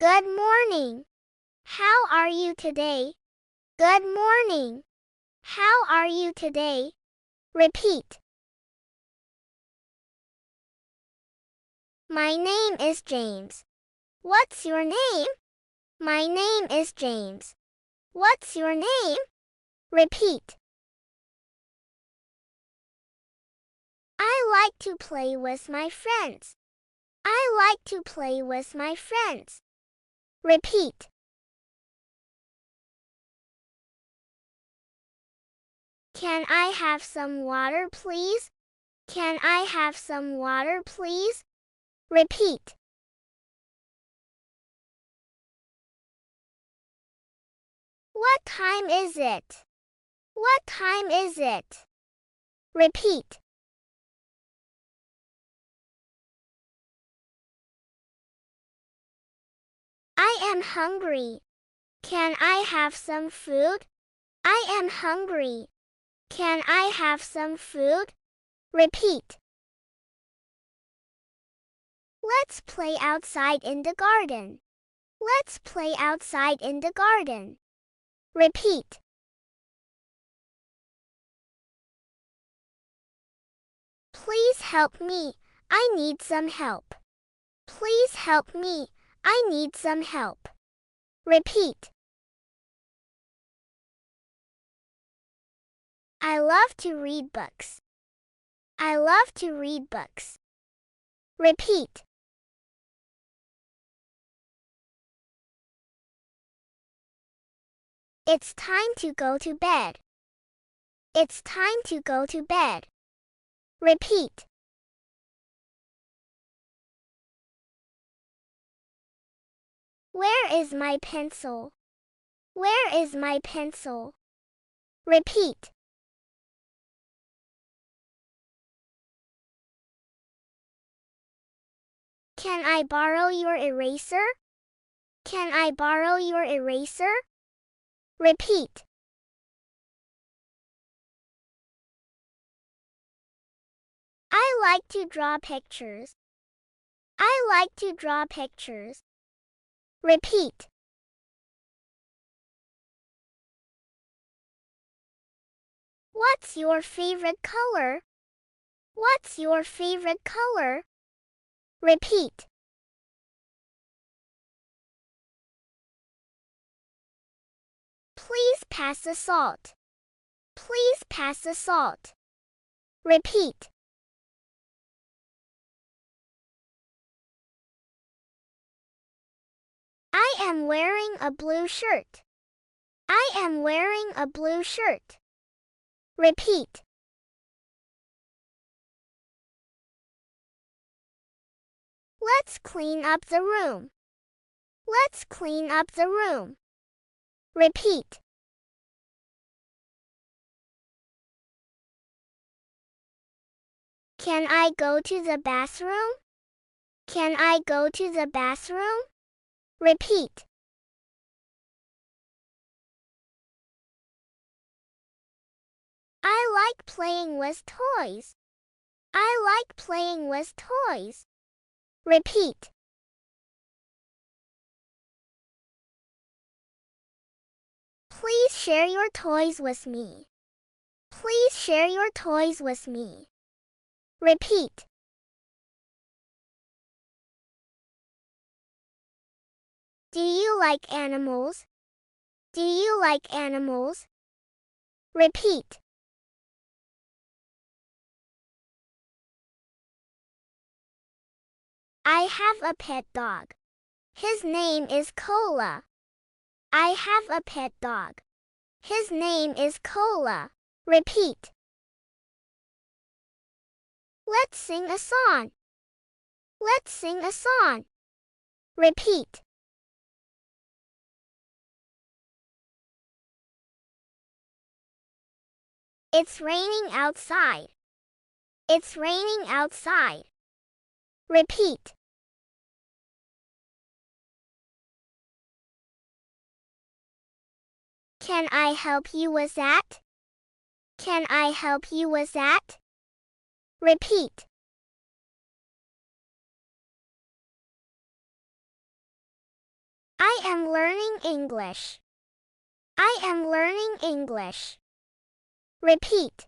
Good morning. How are you today? Good morning. How are you today? Repeat. My name is James. What's your name? My name is James. What's your name? Repeat. I like to play with my friends. I like to play with my friends. Repeat. Can I have some water, please? Can I have some water, please? Repeat. What time is it? What time is it? Repeat. I am hungry. Can I have some food? I am hungry. Can I have some food? Repeat. Let's play outside in the garden. Let's play outside in the garden. Repeat. Please help me. I need some help. Please help me. I need some help. Repeat. I love to read books. I love to read books. Repeat. It's time to go to bed. It's time to go to bed. Repeat. Where is my pencil? Where is my pencil? Repeat. Can I borrow your eraser? Can I borrow your eraser? Repeat. I like to draw pictures. I like to draw pictures. Repeat. What's your favorite color? What's your favorite color? Repeat. Please pass the salt. Please pass the salt. Repeat. I am wearing a blue shirt. I am wearing a blue shirt. Repeat. Let's clean up the room. Let's clean up the room. Repeat. Can I go to the bathroom? Can I go to the bathroom? Repeat. I like playing with toys. I like playing with toys. Repeat. Please share your toys with me. Please share your toys with me. Repeat. Do you like animals? Do you like animals? Repeat. I have a pet dog. His name is Cola. I have a pet dog. His name is Cola. Repeat. Let's sing a song. Let's sing a song. Repeat. It's raining outside. It's raining outside. Repeat. Can I help you with that? Can I help you with that? Repeat. am learning English. I am learning English. Repeat.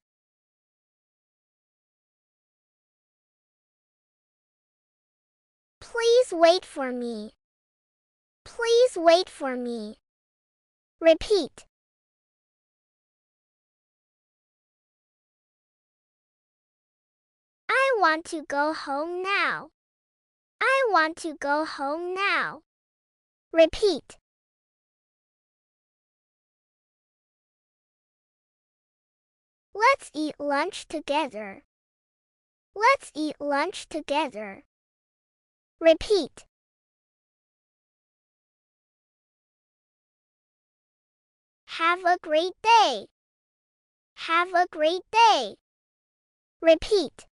Please wait for me. Please wait for me. Repeat. I want to go home now. I want to go home now. Repeat. Let's eat lunch together. Let's eat lunch together. Repeat. Have a great day. Have a great day. Repeat.